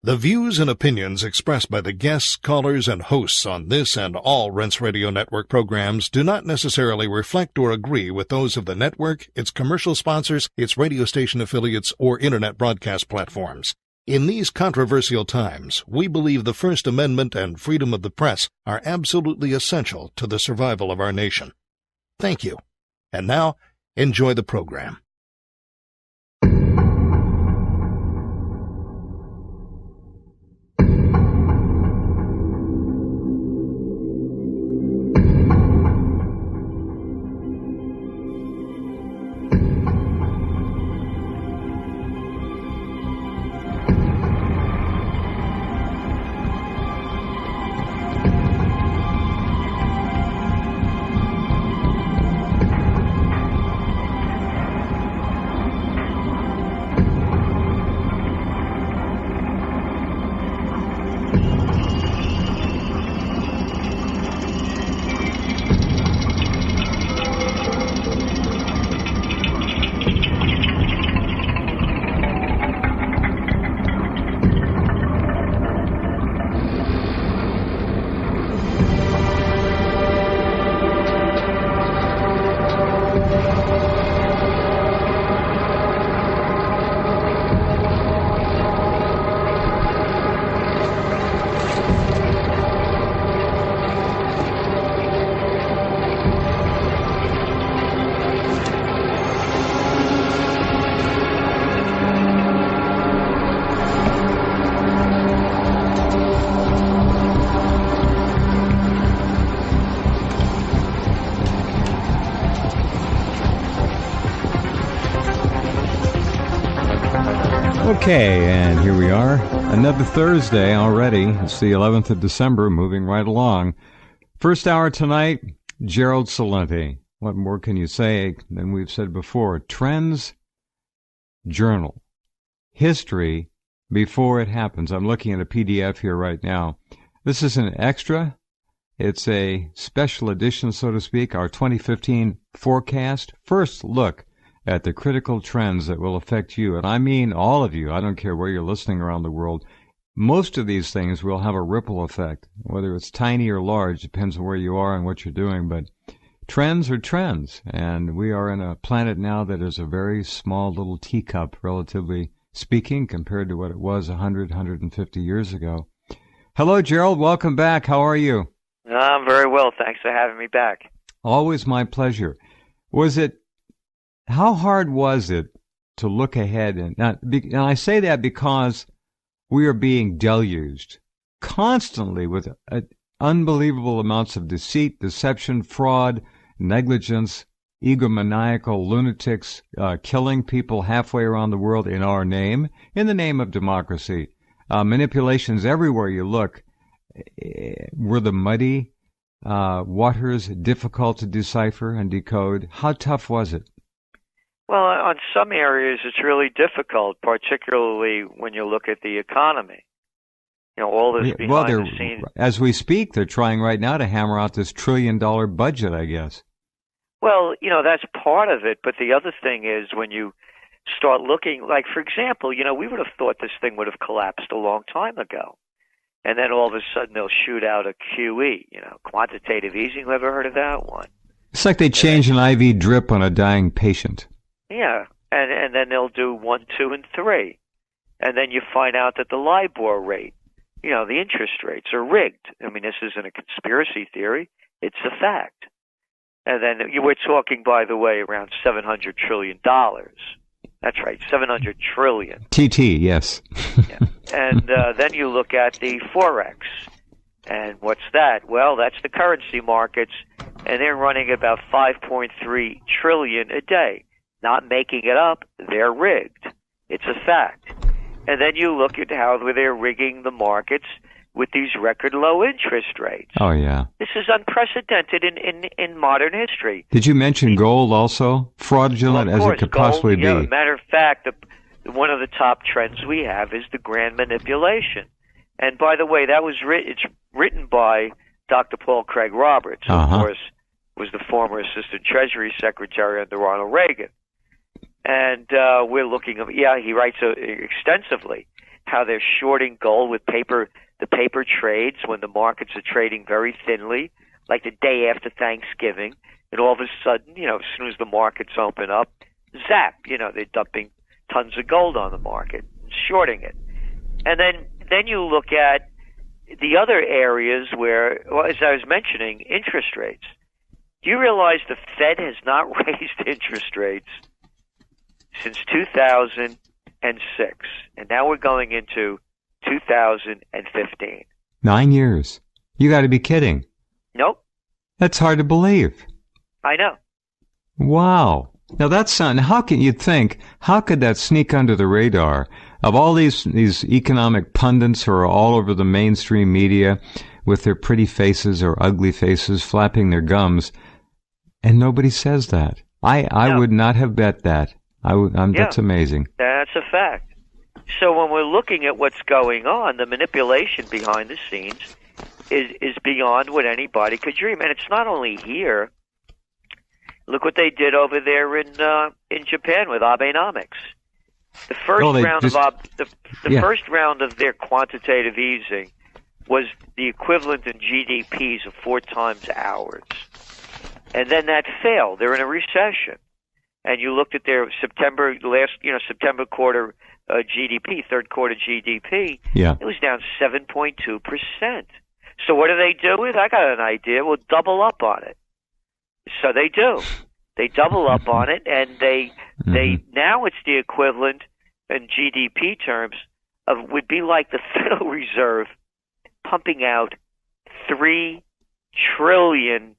The views and opinions expressed by the guests, callers, and hosts on this and all Rense Radio Network programs do not necessarily reflect or agree with those of the network, its commercial sponsors, its radio station affiliates, or internet broadcast platforms. In these controversial times, we believe the First Amendment and freedom of the press are absolutely essential to the survival of our nation. Thank you. And now, enjoy the program. Okay, and here we are. Another Thursday already. It's the 11th of December, moving right along. First hour tonight, Gerald Celente. What more can you say than we've said before? Trends Journal. History before it happens. I'm looking at a PDF here right now. This is an extra. It's a special edition, so to speak, our 2015 forecast. First look at the critical trends that will affect you. And I mean all of you. I don't care where you're listening around the world. Most of these things will have a ripple effect, whether it's tiny or large, depends on where you are and what you're doing. But trends are trends. And we are in a planet now that is a very small little teacup, relatively speaking, compared to what it was 100, 150 years ago. Hello, Gerald. Welcome back. How are you? I'm very well. Thanks for having me back. Always my pleasure. How hard was it to look ahead? And I say that because we are being deluged constantly with unbelievable amounts of deceit, deception, fraud, negligence, egomaniacal lunatics killing people halfway around the world in our name, in the name of democracy. Manipulations everywhere you look. Were the muddy waters difficult to decipher and decode? How tough was it? Well, on some areas it's really difficult, particularly when you look at the economy. You know, all this behind the scenes. As we speak, they're trying right now to hammer out this $1 trillion budget, I guess. Well, you know, that's part of it, but the other thing is when you start looking, like, for example, you know, we would have thought this thing would have collapsed a long time ago. And then all of a sudden they'll shoot out a QE, you know, quantitative easing. Have you ever heard of that one? It's like they change an IV drip on a dying patient. Yeah, and then they'll do 1, 2, and 3. And then you find out that the LIBOR rate, you know, the interest rates are rigged. I mean, this isn't a conspiracy theory. It's a fact. And then we're talking, by the way, around $700 trillion. That's right, $700 trillion. TT, yes. Yeah. And then you look at the Forex. And what's that? Well, that's the currency markets, and they're running about $5.3 trillion a day. Not making it up, they're rigged. It's a fact. And then you look at how they're rigging the markets with these record low interest rates. Oh, yeah. This is unprecedented in modern history. Did you mention gold also? Fraudulent as it could possibly be. Yeah, matter of fact, one of the top trends we have is the grand manipulation. And by the way, it's written by Dr. Paul Craig Roberts, who, of course, was the former Assistant Treasury Secretary under Ronald Reagan. And we're looking at, he writes extensively. how they're shorting gold with the paper trades when the markets are trading very thinly, like the day after Thanksgiving, and all of a sudden, as soon as the markets open up, zap, they're dumping tons of gold on the market, shorting it. And then you look at the other areas where, well, as I was mentioning, interest rates. Do you realize the Fed has not raised interest rates since 2006, and now we're going into 2015. 9 years. You got to be kidding. Nope. That's hard to believe. I know. Wow. Now that's how could that sneak under the radar of all these economic pundits who are all over the mainstream media with their pretty faces or ugly faces flapping their gums, and nobody says that. I would not have bet that. That's amazing. That's a fact. So when we're looking at what's going on, the manipulation behind the scenes is beyond what anybody could dream. And it's not only here. Look what they did over there in Japan with Abenomics. The first round of their quantitative easing was the equivalent in GDPs of 4 times ours. And then that failed. They're in a recession. And you looked at their September quarter GDP, third quarter GDP. Yeah. It was down 7.2%. So what do they do with? I got an idea. We'll double up on it. So they do. They double up on it, and they now it's the equivalent in GDP terms of would be like the Federal Reserve pumping out $3 trillion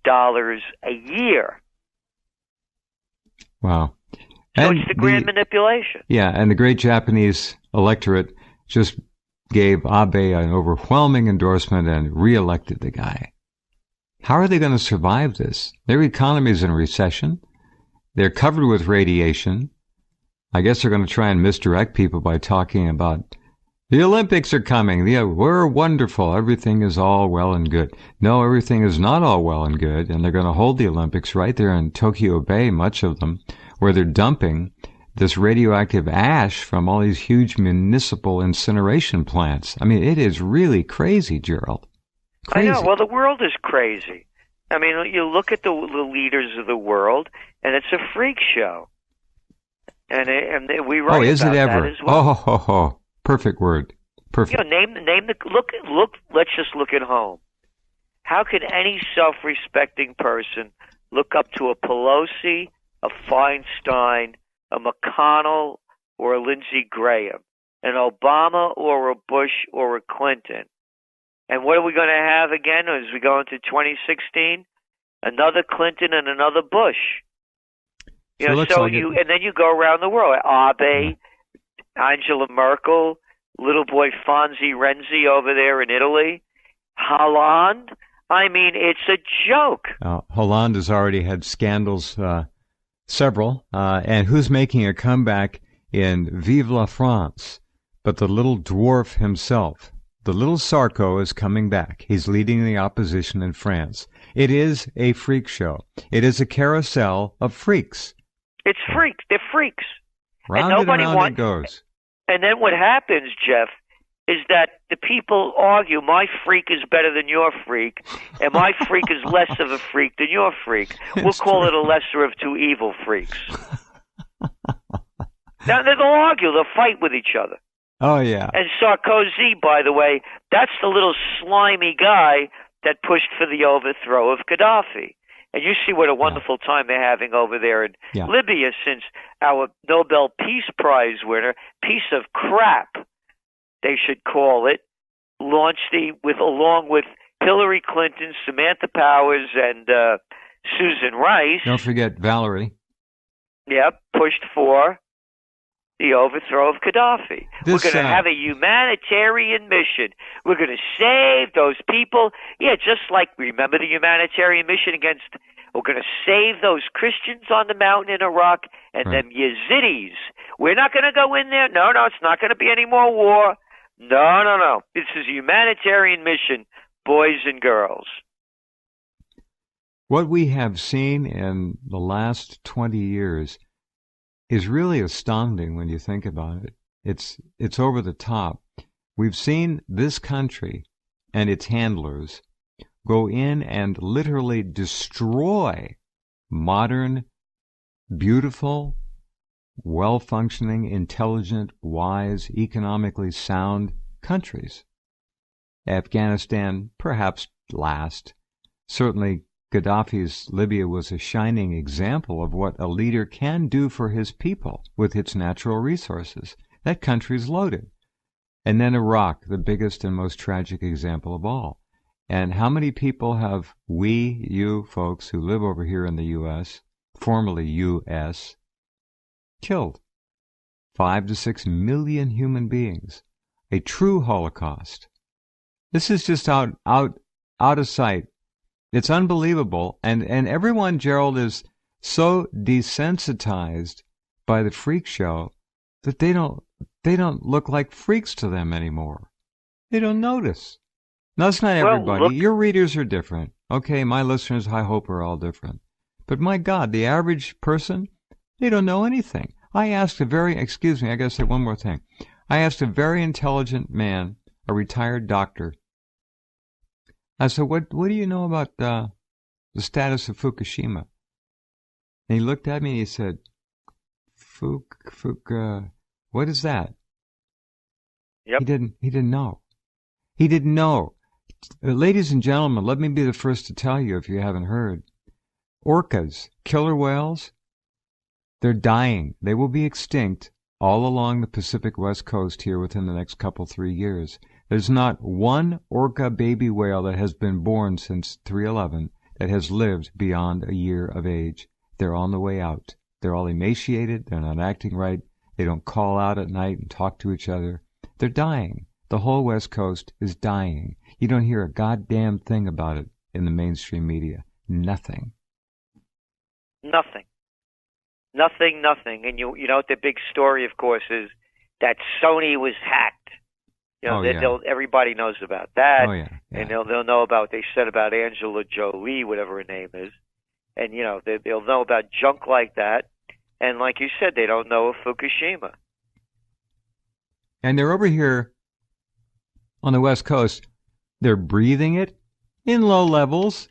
a year. Wow. So And it's the grand manipulation. Yeah, and the great Japanese electorate just gave Abe an overwhelming endorsement and reelected the guy. How are they going to survive this? Their economy is in recession. They're covered with radiation. I guess they're going to try and misdirect people by talking about the Olympics are coming. Yeah, we're wonderful. Everything is all well and good. No, everything is not all well and good. And they're going to hold the Olympics right there in Tokyo Bay, much of them, where they're dumping this radioactive ash from all these huge municipal incineration plants. I mean, it is really crazy, Gerald. Crazy. I know. Well, the world is crazy. I mean, you look at the leaders of the world, and it's a freak show. And we write is about it ever? that as well. Oh, perfect word. Perfect. Name the look. Let's just look at home. How can any self-respecting person look up to a Pelosi, a Feinstein, a McConnell, or a Lindsey Graham, an Obama, or a Bush, or a Clinton? And what are we going to have again as we go into 2016? Another Clinton and another Bush. And then you go around the world. Abe, Angela Merkel, little boy Fonzie Renzi over there in Italy, Hollande. I mean, it's a joke. Hollande has already had scandals, several, and who's making a comeback in Vive la France? But the little dwarf himself. The little Sarko is coming back. He's leading the opposition in France. It is a freak show. It is a carousel of freaks. It's freaks. They're freaks. Round and round it goes. And then what happens, Jeff, is that the people argue, my freak is better than your freak, and my freak is less of a freak than your freak. We'll call it a lesser of two evil freaks. Now, they'll argue. They'll fight with each other. Oh, yeah. And Sarkozy, by the way, that's the little slimy guy that pushed for the overthrow of Gaddafi. And you see what a wonderful time they're having over there in Libya, since our Nobel Peace Prize winner, piece of crap, they should call it, launched along with Hillary Clinton, Samantha Powers, and Susan Rice. Don't forget Valerie. Yep, pushed for the overthrow of Gaddafi. We're going to have a humanitarian mission. We're going to save those people. Yeah, just like, remember the humanitarian mission we're going to save those Christians on the mountain in Iraq and them Yazidis. We're not going to go in there. No, it's not going to be any more war. No. This is a humanitarian mission, boys and girls. What we have seen in the last 20 years is really astounding when you think about it. It's over the top. We've seen this country and its handlers go in and literally destroy modern, beautiful, well-functioning, intelligent, wise, economically sound countries. Afghanistan, perhaps last. Certainly, Gaddafi's Libya was a shining example of what a leader can do for his people with its natural resources. That country's loaded. And then Iraq, the biggest and most tragic example of all. And how many people have you folks who live over here in the U.S., formerly U.S., killed? 5 to 6 million human beings. A true Holocaust. This is just out of sight. It's unbelievable. And everyone, Gerald, is so desensitized by the freak show that they don't look like freaks to them anymore. They don't notice. Now, it's not everybody. Your readers are different. Okay, my listeners, I hope, are all different. But my God, the average person, they don't know anything. I asked I got to say one more thing. I asked a very intelligent man, a retired doctor. I said, what do you know about the status of Fukushima? And he looked at me and he said, what is that? Yep. He didn't know. He didn't know. Ladies and gentlemen, let me be the first to tell you if you haven't heard. Orcas, killer whales, they're dying. They will be extinct all along the Pacific West Coast here within the next 3 years. There's not one orca baby whale that has been born since 3/11 that has lived beyond a year of age. They're on the way out. They're all emaciated. They're not acting right. They don't call out at night and talk to each other. They're dying. The whole West Coast is dying. You don't hear a goddamn thing about it in the mainstream media. Nothing. Nothing. And you know what the big story, of course, is that Sony was hacked. You know, everybody knows about that. Oh, yeah. And they'll know about what they said about Angela Jolie, whatever her name is. And, they'll know about junk like that. And like you said, they don't know of Fukushima. And they're over here on the West Coast. They're breathing it in low levels.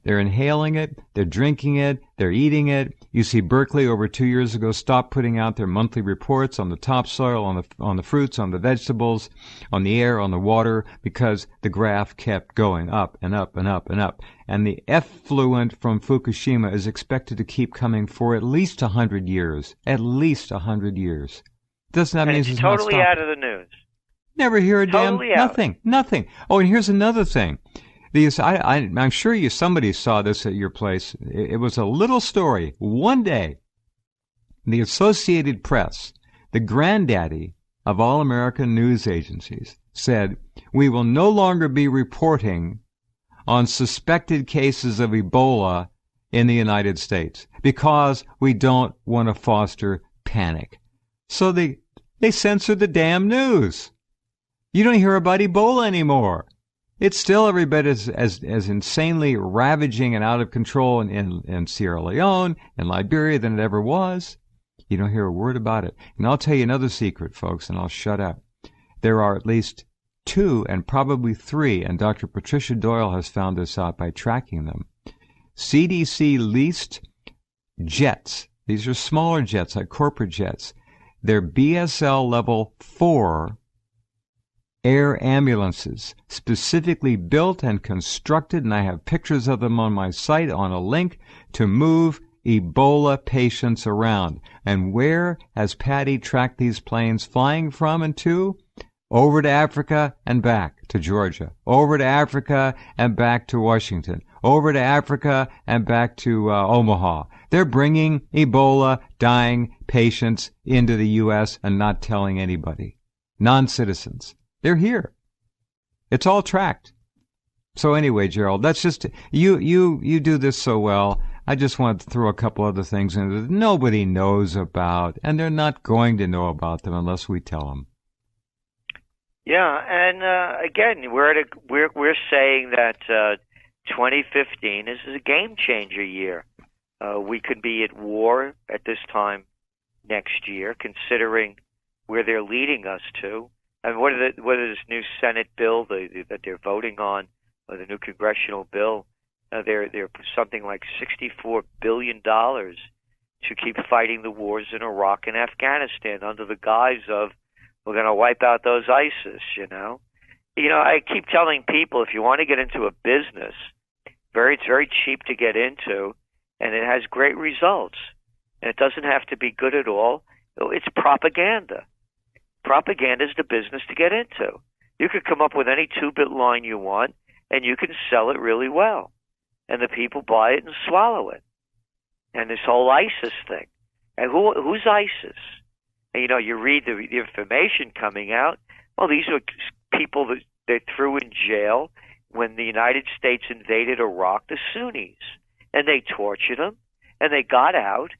They're inhaling it. They're drinking it. They're eating it. You see Berkeley over 2 years ago stopped putting out their monthly reports on the topsoil, on the fruits, on the vegetables, on the air, on the water, because the graph kept going up and up and up and up. And the effluent from Fukushima is expected to keep coming for at least 100 years. At least 100 years. Doesn't that mean it's totally out of the news? Never hear a totally damn nothing. Oh, and here's another thing. I'm sure somebody saw this at your place. It was a little story. One day, the Associated Press, the granddaddy of all American news agencies, said, we will no longer be reporting on suspected cases of Ebola in the United States because we don't want to foster panic. So they censored the damn news. You don't hear about Ebola anymore. It's still every bit as insanely ravaging and out of control in Sierra Leone and Liberia than it ever was. You don't hear a word about it. And I'll tell you another secret, folks, and I'll shut up. There are at least 2 and probably 3, and Dr. Patricia Doyle has found this out by tracking them. CDC leased jets. These are smaller jets, like corporate jets. They're BSL level 4 air ambulances, specifically built and constructed, and I have pictures of them on my site on a link, to move Ebola patients around. And where has Patty tracked these planes flying from and to? Over to Africa and back to Georgia. Over to Africa and back to Washington. Over to Africa and back to Omaha. They're bringing Ebola dying patients into the U.S. and not telling anybody. Non-citizens. They're here. It's all tracked. So anyway, Gerald, that's just, you do this so well. I just wanted to throw a couple other things in that nobody knows about, and they're not going to know about them unless we tell them. Yeah, and again, we're saying that 2015 is a game changer year. We could be at war at this time next year, considering where they're leading us to. And what is this new Senate bill that they're voting on, or the new congressional bill? They're something like $64 billion to keep fighting the wars in Iraq and Afghanistan under the guise of we're going to wipe out those ISIS. I keep telling people, if you want to get into a business, it's very cheap to get into, and it has great results. And it doesn't have to be good at all. It's propaganda. Propaganda is the business to get into. You could come up with any 2-bit line you want, and you can sell it really well. And the people buy it and swallow it. And this whole ISIS thing. And who's ISIS? And, you read the information coming out. Well, these are people that they threw in jail when the United States invaded Iraq, the Sunnis. And they tortured them, and they got out.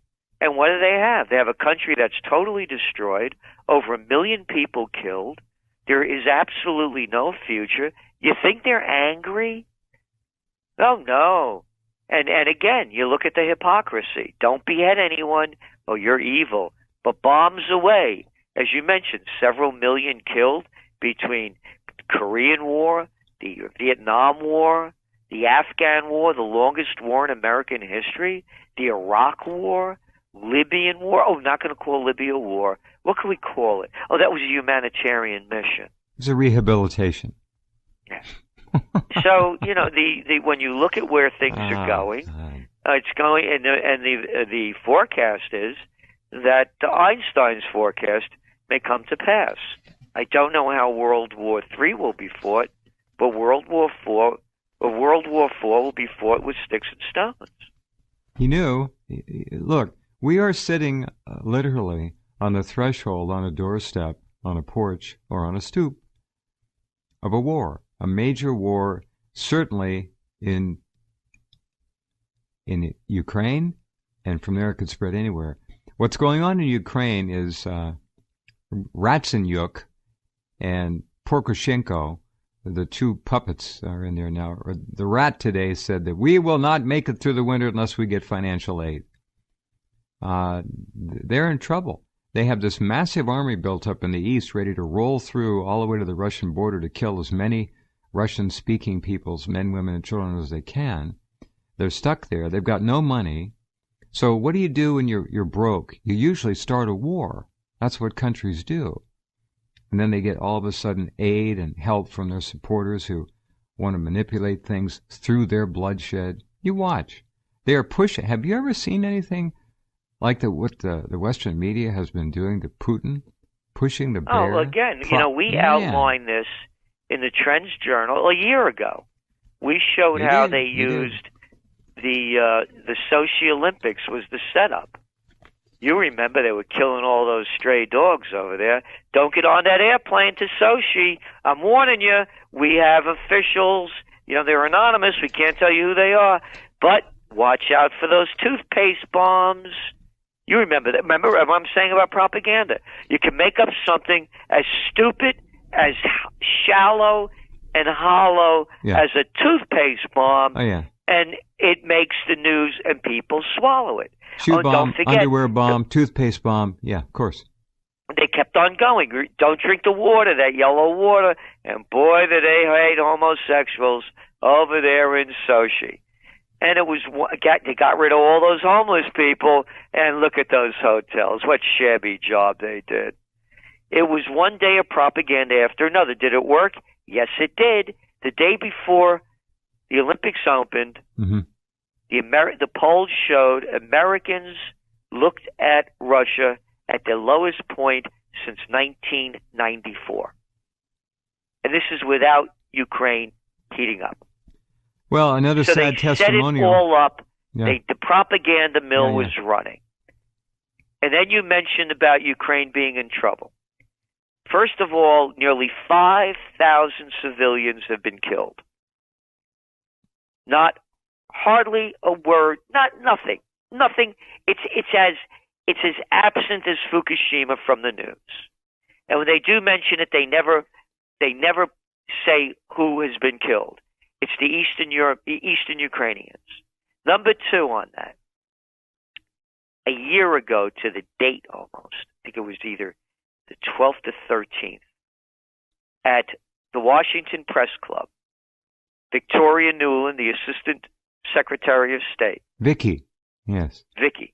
And what do they have? They have a country that's totally destroyed, over 1 million people killed. There is absolutely no future. You think they're angry? Oh, no. And again, you look at the hypocrisy. Don't behead anyone. Oh, you're evil. But bombs away. As you mentioned, several million killed between the Korean War, the Vietnam War, the Afghan War, the longest war in American history, the Iraq War, Libyan War. Oh, I'm not going to call Libya a war. What can we call it? Oh, that was a humanitarian mission. It's a rehabilitation. Yeah. So, when you look at where things are going, it's going, and the forecast is that Einstein's forecast may come to pass. I don't know how World War III will be fought, but World War IV will be fought with sticks and stones. Look, we are sitting literally on the threshold, on a doorstep, on a porch, or on a stoop of a war, a major war, certainly in Ukraine, and from there it could spread anywhere. What's going on in Ukraine is Ratsenyuk and Poroshenko, the two puppets are in there now. The rat today said that we will not make it through the winter unless we get financial aid. They're in trouble. They have this massive army built up in the east ready to roll through all the way to the Russian border to kill as many Russian-speaking peoples, men, women, and children, as they can. They're stuck there. They've got no money. So what do you do when you're broke? You usually start a war. That's what countries do. And then they get all of a sudden aid and help from their supporters who want to manipulate things through their bloodshed. You watch. They are pushing. Have you ever seen anything like what the Western media has been doing to Putin, pushing the bear? Oh, again, we outlined this in the Trends Journal a year ago. We showed how they used the Sochi Olympics was the setup. You remember they were killing all those stray dogs over there. Don't get on that airplane to Sochi. I'm warning you. We have officials. They're anonymous. We can't tell you who they are. But watch out for those toothpaste bombs. You remember that. Remember what I'm saying about propaganda. You can make up something as stupid, as shallow and hollow as a toothpaste bomb, and it makes the news and people swallow it. Shoe bomb, don't forget, underwear bomb, toothpaste bomb. Yeah, of course. They kept on going. Don't drink the water, that yellow water. And boy, did they hate homosexuals over there in Sochi. And they got rid of all those homeless people. And look at those hotels. What shabby job they did. It was one day of propaganda after another. Did it work? Yes, it did. The day before the Olympics opened, the polls showed Americans looked at Russia at their lowest point since 1994. And this is without Ukraine heating up. Well, another sad testimonial. Set it all up. Yeah. The propaganda mill was running. And then you mentioned about Ukraine being in trouble. First of all, nearly 5,000 civilians have been killed. Not hardly a word, nothing. It's as absent as Fukushima from the news. And when they do mention it, they never say who has been killed. It's the Eastern Ukrainians. Number two on that. A year ago to the date almost, I think it was either the 12th to 13th, at the Washington Press Club, Victoria Nuland, the Assistant Secretary of State. Vicky, yes. Vicky,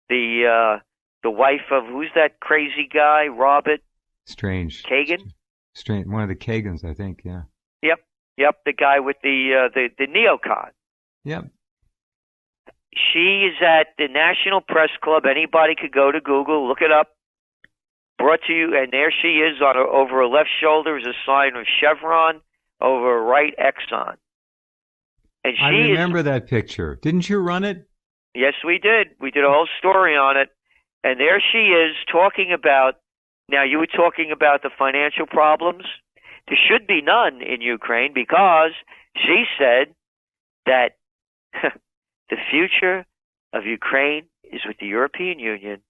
the wife of, who's that crazy guy, Robert? Strange. Kagan? Strange. One of the Kagans, I think, yeah. Yep, the guy with the neocon. Yep. She is at the National Press Club. Anybody could go to Google, look it up. Brought to you, and there she is. Over her left shoulder is a sign of Chevron, over her right Exxon. And I remember that picture. Didn't you run it? Yes, we did. We did a whole story on it. And there she is talking about, now you were talking about the financial problems. There should be none in Ukraine because she said that the future of Ukraine is with the European Union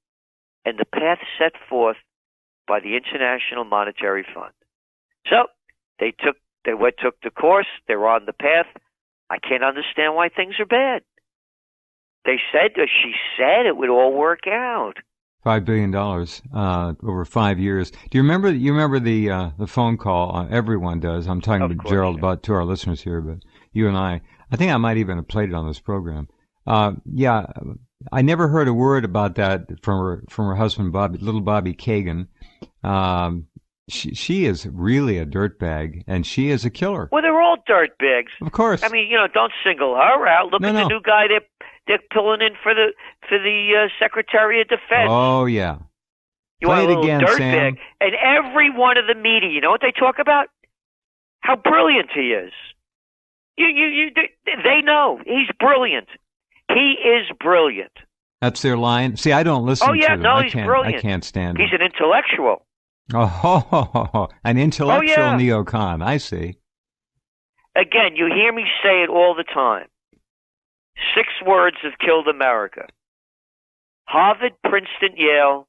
and the path set forth by the International Monetary Fund. So they took the course. They're on the path. I can't understand why things are bad. She said it would all work out. $5 billion over 5 years. Do you remember? You remember the phone call? Everyone does. I'm talking to Gerald about to our listeners here, but you and I think I might even have played it on this program. Yeah, I never heard a word about that from her husband, little Bobby Kagan. She is really a dirtbag, and she is a killer. Well, they're all dirtbags. Of course. I mean, don't single her out. Look at the new guy they're pulling in for the Secretary of Defense. Oh yeah. You Play want it again, Sam. And every one of the media, you know what they talk about? How brilliant he is. They know he's brilliant. He is brilliant. That's their line. See, I don't listen to them. He's brilliant. I can't stand him. He's an intellectual. Oh, an intellectual neocon. I see. Again, you hear me say it all the time. 6 words have killed America. Harvard, Princeton, Yale,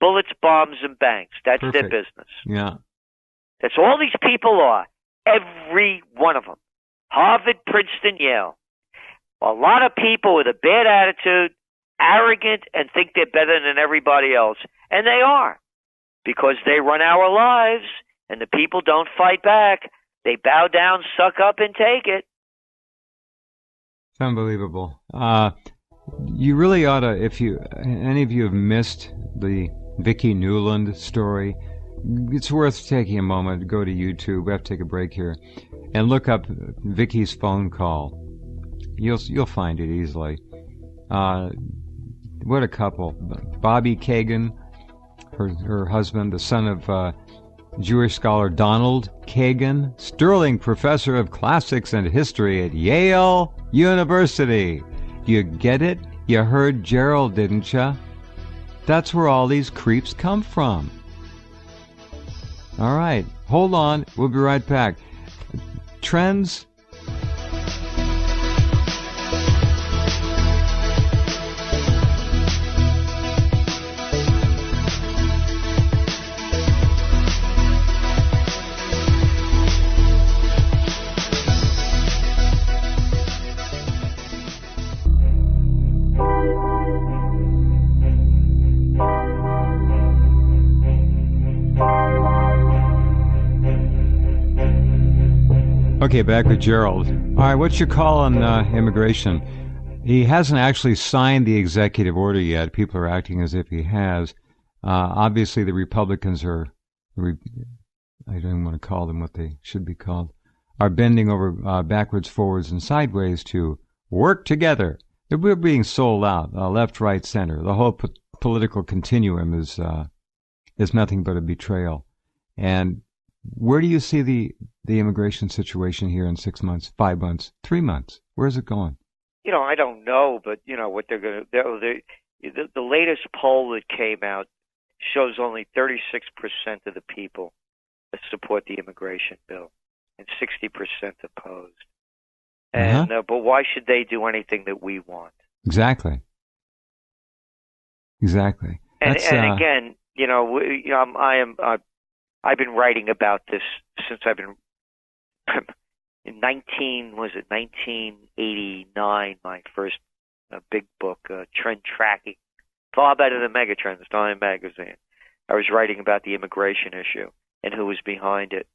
bullets, bombs, and banks. That's their business. Yeah. That's all these people are. Every one of them. Harvard, Princeton, Yale. A lot of people with a bad attitude, arrogant, and think they're better than everybody else. And they are. Because they run our lives, and the people don't fight back. They bow down, suck up, and take it. It's unbelievable. You really ought to, if any of you have missed the Vicky Nuland story, it's worth taking a moment to go to YouTube. We have to take a break here, and look up Vicky's phone call. You'll find it easily. What a couple! Bobby Kagan, her husband, the son of Jewish scholar Donald Kagan, sterling professor of classics and history at Yale University. Do you get it? You heard Gerald, didn't you? That's where all these creeps come from. All right, hold on. We'll be right back. Trends. Okay, back with Gerald. All right, what's your call on immigration? He hasn't actually signed the executive order yet. People are acting as if he has. Obviously, the Republicans I don't want to call them what they should be called, are bending over backwards, forwards, and sideways to work together. We're being sold out, left, right, center. The whole political continuum is nothing but a betrayal. And where do you see the immigration situation here in 6 months, 5 months, 3 months? Where's it going? I don't know, but what they're going to. The latest poll that came out shows only 36% of the people that support the immigration bill, and 60% opposed. And but why should they do anything that we want? Exactly. And again, I've been writing about this since I've been in 1989, my first big book, Trend Tracking, far better than Megatrends, Time Magazine. I was writing about the immigration issue and who was behind it.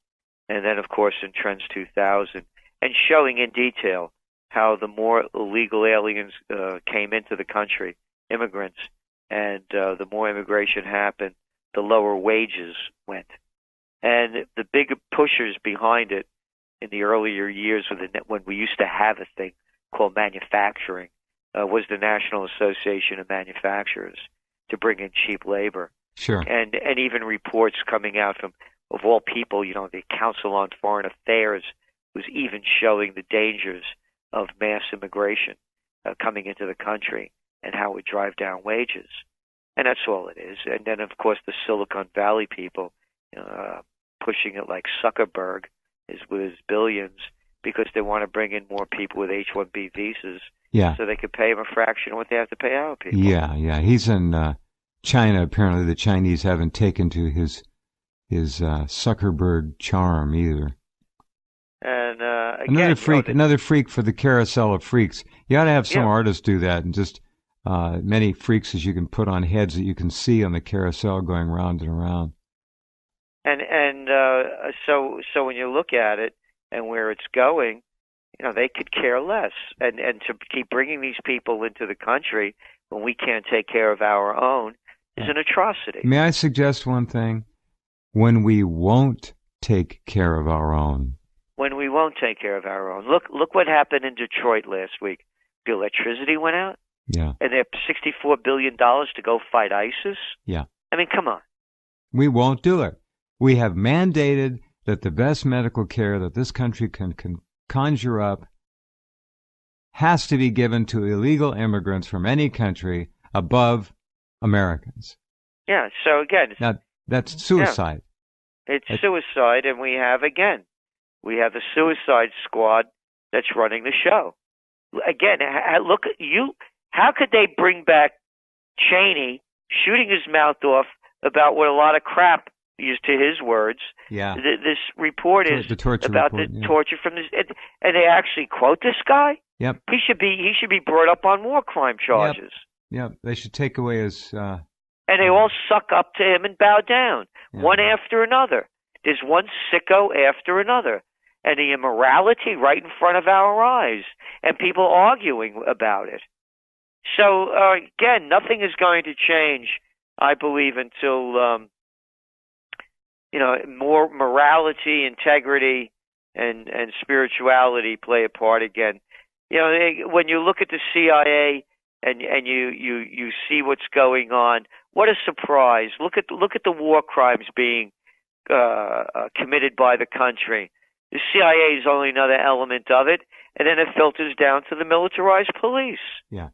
And then, of course, in Trends 2000, and showing in detail how the more illegal aliens came into the country, immigrants, and the more immigration happened, the lower wages went. And the big pushers behind it in the earlier years when we used to have a thing called manufacturing was the National Association of Manufacturers to bring in cheap labor. Sure. And even reports coming out from, of all people, the Council on Foreign Affairs was even showing the dangers of mass immigration coming into the country and how it would drive down wages. And that's all it is. And then, of course, the Silicon Valley people pushing it like Zuckerberg is with his billions because they want to bring in more people with H-1B visas so they could pay them a fraction of what they have to pay our people. Yeah. He's in China. Apparently the Chinese haven't taken to his Zuckerberg charm either. And again, another freak for the carousel of freaks. You ought to have some artists do that, and just many freaks as you can put on heads that you can see on the carousel going round and around. And so when you look at it and where it's going, they could care less. And to keep bringing these people into the country when we can't take care of our own is an atrocity. May I suggest one thing? When we won't take care of our own. When we won't take care of our own. Look what happened in Detroit last week. The electricity went out. Yeah. And they have $64 billion to go fight ISIS. Yeah. I mean, come on. We won't do it. We have mandated that the best medical care that this country can conjure up has to be given to illegal immigrants from any country above Americans. Yeah, so again... Now, that's suicide. Yeah, it's suicide, and we have the suicide squad that's running the show. Again, look at you. How could they bring back Cheney shooting his mouth off about what a lot of crap, used to his words, this report is about the torture from this, and they actually quote this guy? Yep. He should be brought up on war crime charges. Yep. They should take away his... And they all suck up to him and bow down, one after another. There's one sicko after another. And the immorality right in front of our eyes, and people arguing about it. So, again, nothing is going to change, I believe, until, more morality, integrity, and spirituality play a part again. When you look at the CIA and you see what's going on, what a surprise. Look at the war crimes being committed by the country. The CIA is only another element of it, and then it filters down to the militarized police. Yeah.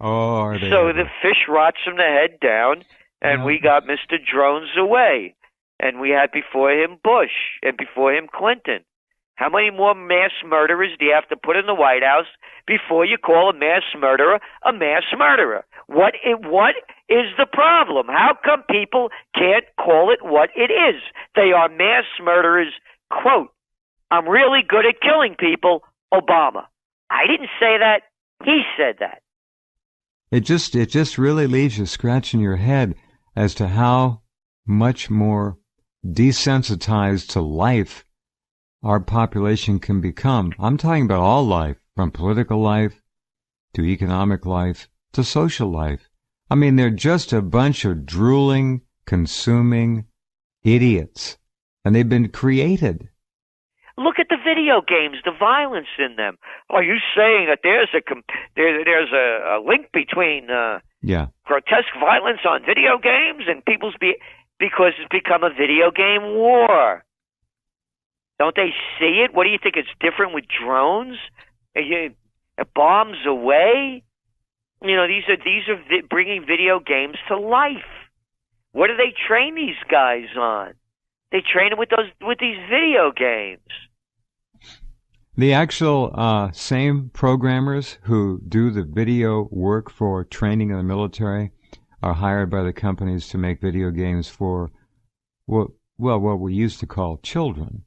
Oh, are they so the fish rots from the head down, and we got Mr. Drones away. And we had before him Bush, and before him Clinton. How many more mass murderers do you have to put in the White House before you call a mass murderer a mass murderer? What is the problem? How come people can't call it what it is? They are mass murderers. Quote, I'm really good at killing people, Obama. I didn't say that. He said that. It just really leaves you scratching your head as to how much more desensitized to life our population can become. I'm talking about all life, from political life to economic life to social life. I mean, they're just a bunch of drooling, consuming idiots, and they've been created. Look at the video games, the violence in them. Are you saying that there's a link between grotesque violence on video games and because it's become a video game war? Don't they see it? What do you think? It's different with drones? Bombs away? These are bringing video games to life. What do they train these guys on? They train them with these video games. The actual same programmers who do the video work for training in the military are hired by the companies to make video games for, what we used to call children.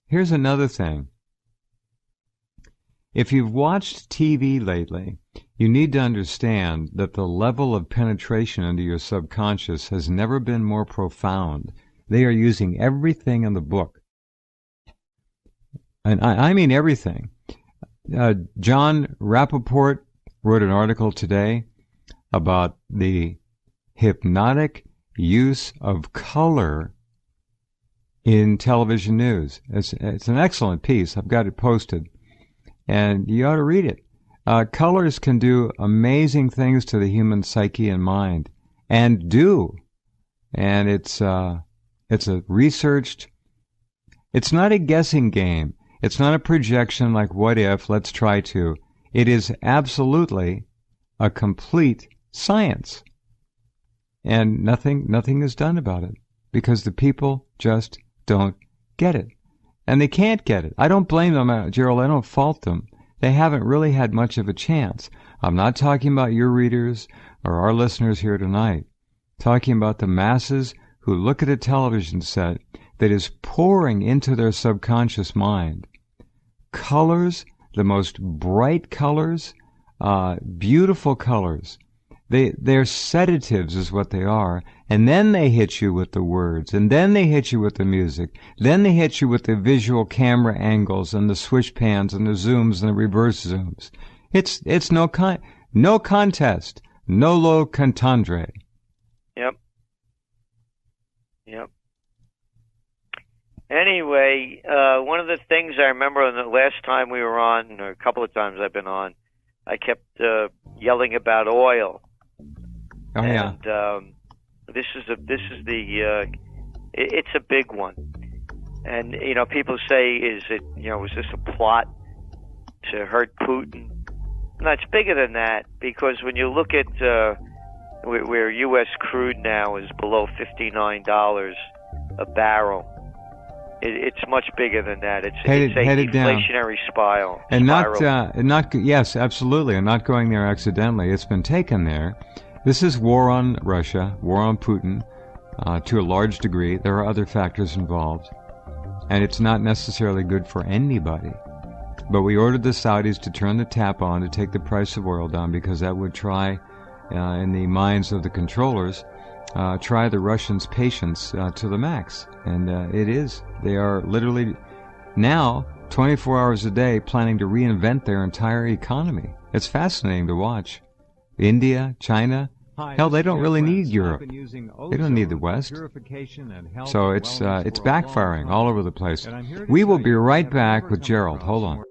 Here's another thing. If you've watched TV lately, you need to understand that the level of penetration into your subconscious has never been more profound. They are using everything in the book. And I mean everything. John Rappaport wrote an article today about the hypnotic use of color in television news. It's an excellent piece. I've got it posted, and you ought to read it. Colors can do amazing things to the human psyche and mind, and do. And it's a researched. It's not a guessing game. It's not a projection like what if, let's try to. It is absolutely a complete science. And nothing is done about it because the people just don't get it. And they can't get it. I don't blame them, Gerald. I don't fault them. They haven't really had much of a chance. I'm not talking about your readers or our listeners here tonight. I'm talking about the masses who look at a television set that is pouring into their subconscious mind. Colors, the most bright colors, beautiful colors. They're sedatives is what they are. And then they hit you with the words. And then they hit you with the music. Then they hit you with the visual camera angles and the switch pans and the zooms and the reverse zooms. It's no contest. Nolo contendere. Yep. Anyway, one of the things I remember the last time we were on, or a couple of times I've been on, I kept yelling about oil. Oh, yeah. And it's a big one. And people say, was this a plot to hurt Putin? No, it's bigger than that, because when you look at where U.S. crude now is below $59 a barrel, it's much bigger than that. It's a deflationary spiral. Yes, absolutely, and not going there accidentally. It's been taken there. This is war on Russia, war on Putin, to a large degree. There are other factors involved, and it's not necessarily good for anybody. But we ordered the Saudis to turn the tap on to take the price of oil down, because that would try, in the minds of the controllers, try the Russians' patience to the max. And it is. They are literally now 24 hours a day planning to reinvent their entire economy. It's fascinating to watch. India, China, hell, they don't really need Europe. They don't need the West. So it's backfiring all over the place. We will be right back with Gerald. Hold on.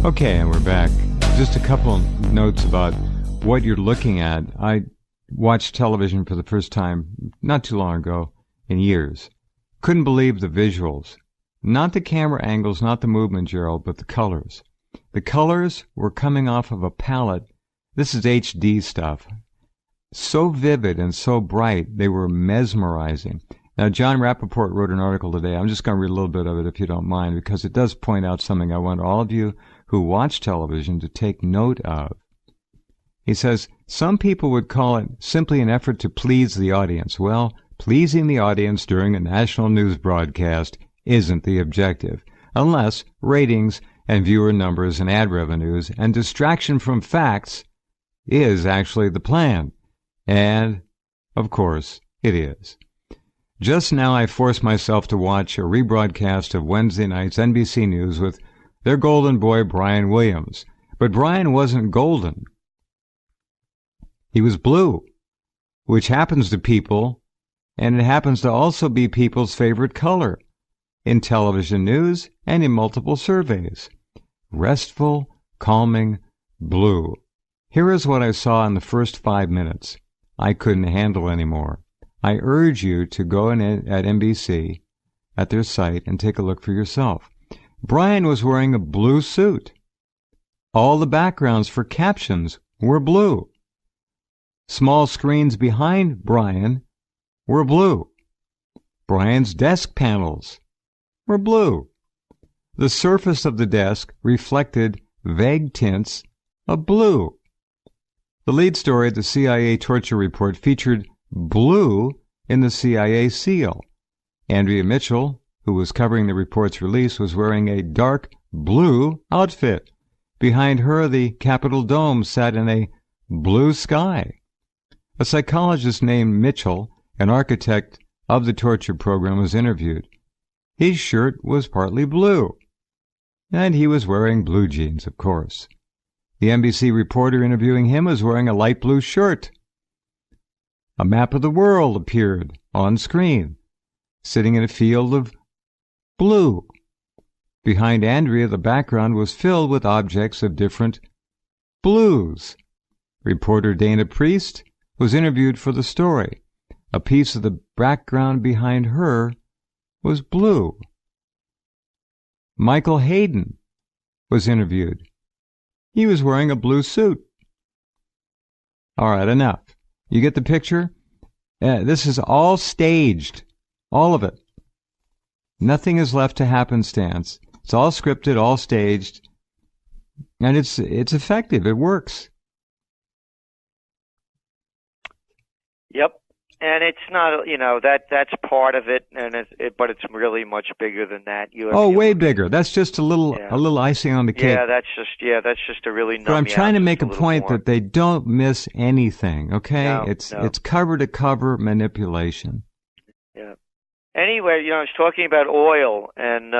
Okay, and we're back. Just a couple of notes about what you're looking at. I watched television for the first time not too long ago in years. Couldn't believe the visuals. Not the camera angles, not the movement, Gerald, but the colors. The colors were coming off of a palette. This is HD stuff. So vivid and so bright, they were mesmerizing. Now, John Rappaport wrote an article today. I'm just going to read a little bit of it if you don't mind, because it does point out something I want all of you who watch television to take note of. He says, some people would call it simply an effort to please the audience. Well, pleasing the audience during a national news broadcast isn't the objective, unless ratings and viewer numbers and ad revenues and distraction from facts is actually the plan. And, of course, it is. Just now I forced myself to watch a rebroadcast of Wednesday night's NBC News with their golden boy, Brian Williams. But Brian wasn't golden. He was blue, which happens to people, and it happens to also be people's favorite color in television news and in multiple surveys. Restful, calming, blue. Here is what I saw in the first 5 minutes. I couldn't handle anymore. I urge you to go in at NBC, at their site, and take a look for yourself. Brian was wearing a blue suit. All the backgrounds for captions were blue. Small screens behind Brian were blue. Brian's desk panels were blue. The surface of the desk reflected vague tints of blue. The lead story of the CIA torture report featured blue in the CIA seal. Andrea Mitchell, who was covering the report's release, was wearing a dark blue outfit. Behind her, the Capitol dome sat in a blue sky. A psychologist named Mitchell, an architect of the torture program, was interviewed. His shirt was partly blue, and he was wearing blue jeans, of course. The NBC reporter interviewing him was wearing a light blue shirt. A map of the world appeared on screen, sitting in a field of blue. Behind Andrea, the background was filled with objects of different blues. Reporter Dana Priest was interviewed for the story. A piece of the background behind her was blue. Michael Hayden was interviewed. He was wearing a blue suit. All right, enough. You get the picture? This is all staged. All of it. Nothing is left to happenstance. It's all scripted, all staged. And it's effective. It works. Yep. And it's not, that's part of it, but it's really much bigger than that. Way bigger. That's just a little icing on the cake. Yeah, that's just a really. But I'm trying to make a point that they don't miss anything. Okay, No. It's cover to cover manipulation. Yeah. Anyway, I was talking about oil, and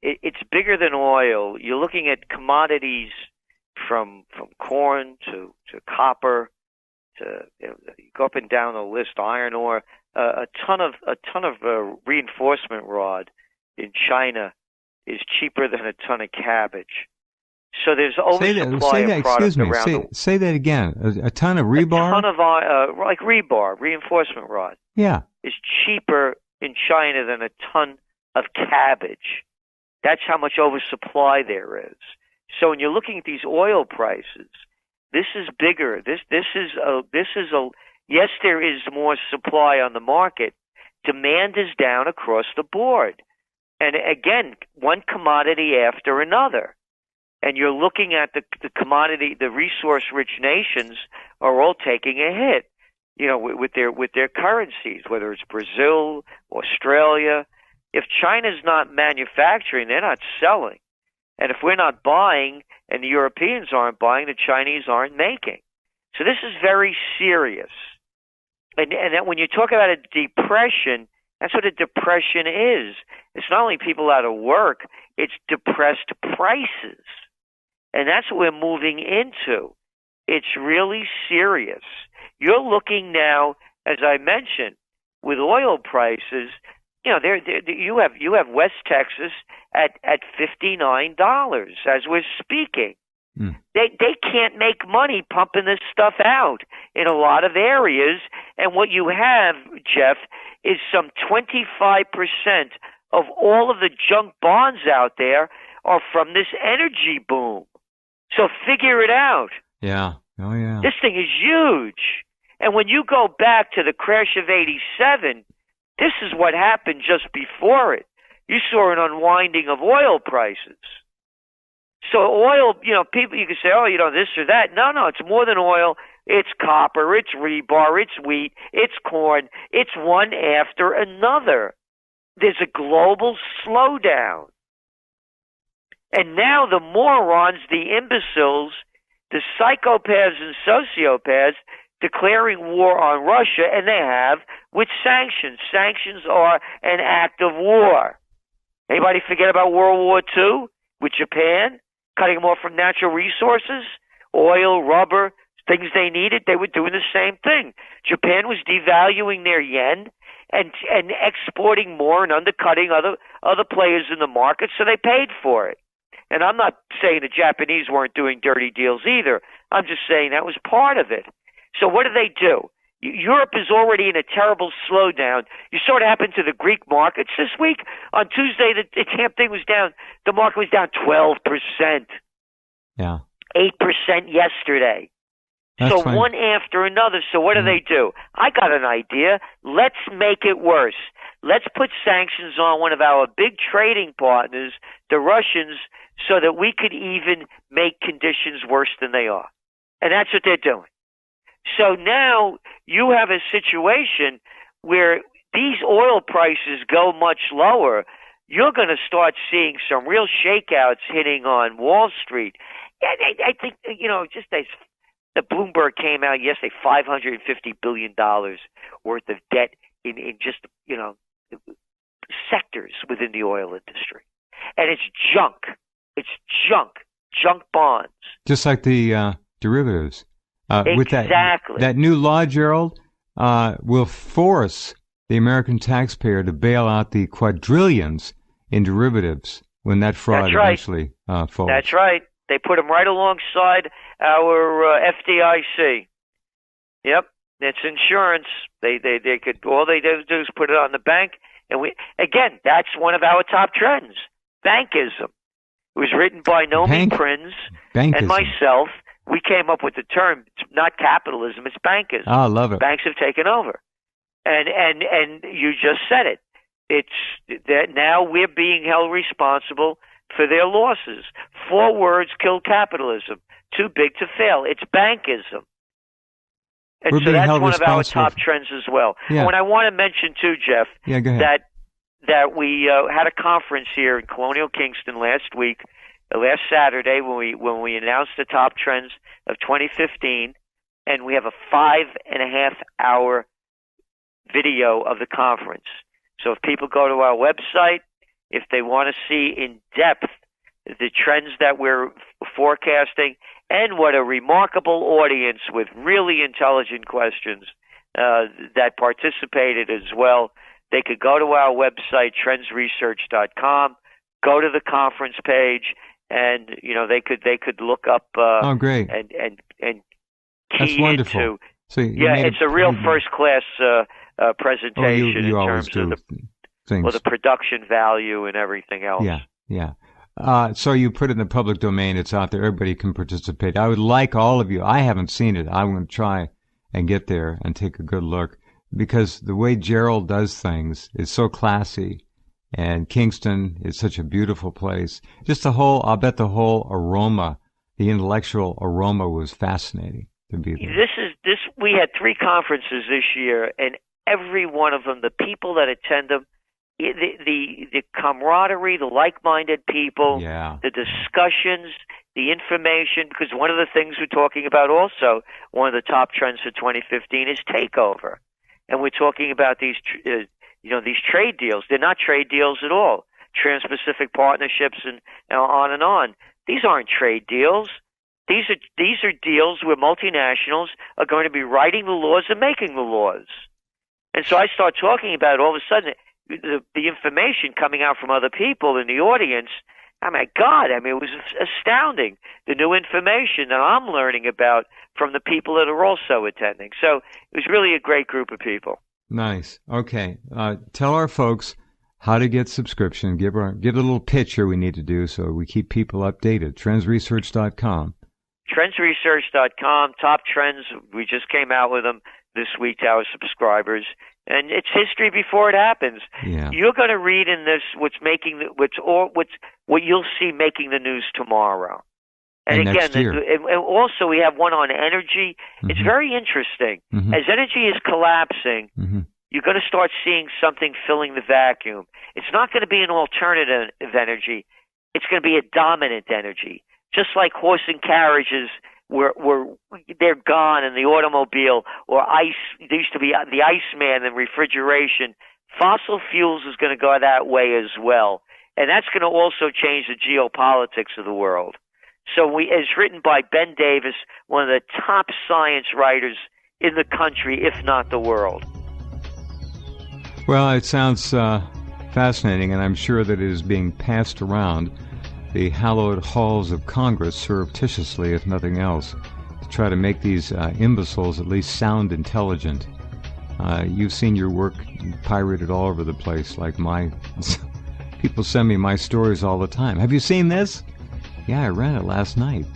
it's bigger than oil. You're looking at commodities from corn to copper. You go up and down the list, iron ore, a ton of reinforcement rod in China is cheaper than a ton of cabbage. So there's oversupply of product around. Say that again. A ton of rebar. A ton of like rebar, reinforcement rod. Yeah, is cheaper in China than a ton of cabbage. That's how much oversupply there is. So when you're looking at these oil prices, this is bigger. This is yes, there is more supply on the market. Demand is down across the board. And again, one commodity after another. And you're looking at the commodity, the resource-rich nations are all taking a hit, with their currencies, whether it's Brazil, Australia. If China's not manufacturing, they're not selling. And if we're not buying and the Europeans aren't buying, the Chinese aren't making. So this is very serious. And that when you talk about a depression, that's what a depression is. It's not only people out of work, it's depressed prices. And that's what we're moving into. It's really serious. You're looking now, as I mentioned, with oil prices, you have West Texas at $59 as we're speaking. They can't make money pumping this stuff out in a lot of areas. And what you have, Jeff, is some 25% of all of the junk bonds out there are from this energy boom. So figure it out. Yeah. Oh, yeah. This thing is huge. And when you go back to the crash of 87, this is what happened just before it. You saw an unwinding of oil prices. So oil, people, you can say, this or that. No, it's more than oil. It's copper, it's rebar, it's wheat, it's corn. It's one after another. There's a global slowdown. And now the morons, the imbeciles, the psychopaths and sociopaths declaring war on Russia, and they have with sanctions. Sanctions are an act of war. Anybody forget about World War II with Japan? Cutting them off from natural resources, oil, rubber, things they needed. They were doing the same thing. Japan was devaluing their yen and exporting more and undercutting other players in the market, so they paid for it. And I'm not saying the Japanese weren't doing dirty deals either. I'm just saying that was part of it. So what do? Europe is already in a terrible slowdown. You saw what happened to the Greek markets this week. On Tuesday, the damn thing was down. The market was down 12%. Yeah. 8% yesterday. That's so fine. one after another. So what do? I got an idea. Let's make it worse. Let's put sanctions on one of our big trading partners, the Russians, so that we could even make conditions worse than they are. And that's what they're doing. So now you have a situation where these oil prices go much lower. You're going to start seeing some real shakeouts hitting on Wall Street. And I think, just as the Bloomberg came out yesterday, $550 billion worth of debt in just, sectors within the oil industry. And it's junk. It's junk bonds. Just like the derivatives. Exactly. With that new law, Gerald, will force the American taxpayer to bail out the quadrillions in derivatives when that fraud eventually falls. That's right. They put them right alongside our FDIC. Yep, it's insurance. They could, all they do is put it on the bank, and that's one of our top trends. Bankism. It was written by Nomi Prinz and myself. We came up with the term. It's not capitalism. It's bankism. Oh, I love it. Banks have taken over, and you just said it. It's that now we're being held responsible for their losses. 4 words kill capitalism. Too big to fail. It's bankism. And so that's one of our top trends as well. Yeah. And what I want to mention too, Jeff, go ahead. that we had a conference here in Colonial Kingston last Saturday, when we announced the top trends of 2015, and we have a 5.5-hour video of the conference. So if people go to our website, if they want to see in depth the trends that we're forecasting, and what a remarkable audience with really intelligent questions that participated as well, they could go to our website, trendsresearch.com, go to the conference page, and they could look up great. and That's key wonderful. into. So it's a real first class presentation you in terms of the production value and everything else. Yeah. So you put it in the public domain. It's out there. Everybody can participate. I would like all of you. I haven't seen it. I'm going to try and get there and take a good look, because the way Gerald does things is so classy, and Kingston is such a beautiful place. Just I'll bet the whole aroma, the intellectual aroma, was fascinating to be there. We had 3 conferences this year, and every one of them, the people that attend them, the camaraderie, the like-minded people, the discussions, the information, because one of the things we're talking about also, one of the top trends for 2015 is takeover. And we're talking about these trade deals. They're not trade deals at all. Trans-Pacific partnerships and on and on. These aren't trade deals. These are deals where multinationals are going to be writing the laws and making the laws. And so I start talking about it, all of a sudden the information coming out from other people in the audience. Oh my God, it was astounding, the new information that I'm learning about from the people that are also attending. So it was really a great group of people. Nice. Okay. Tell our folks how to get subscription. Give a little pitch here we need to do so we keep people updated. Trendsresearch.com. Trendsresearch.com, top trends. We just came out with them this week to our subscribers. And it's history before it happens. Yeah. You're going to read in this what you'll see making the news tomorrow. And again, and also we have one on energy. Mm-hmm. It's very interesting. Mm-hmm. As energy is collapsing, mm-hmm. you're going to start seeing something filling the vacuum. It's not going to be an alternative energy. It's going to be a dominant energy. Just like horse and carriages they're gone, and the automobile or ice. There used to be the Iceman and refrigeration. Fossil fuels is going to go that way as well, and that's going to also change the geopolitics of the world. So it's written by Ben Davis, one of the top science writers in the country, if not the world. Well, it sounds fascinating, and I'm sure that it is being passed around the hallowed halls of Congress surreptitiously, if nothing else, to try to make these imbeciles at least sound intelligent. You've seen your work pirated all over the place, like people send me my stories all the time. Have you seen this? Yeah, I read it last night.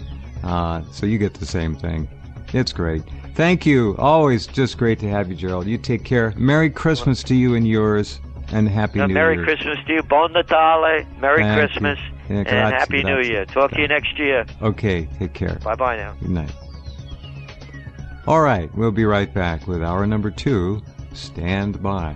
So you get the same thing. It's great. Thank you. Always just great to have you, Gerald. You take care. Merry Christmas to you and yours, and Happy New Year. Merry Christmas to you. Buon Natale. Merry Christmas. Yeah, and Happy New Year. Talk to you next year. Okay, take care. Bye-bye now. Good night. All right, we'll be right back with hour number 2. Stand by.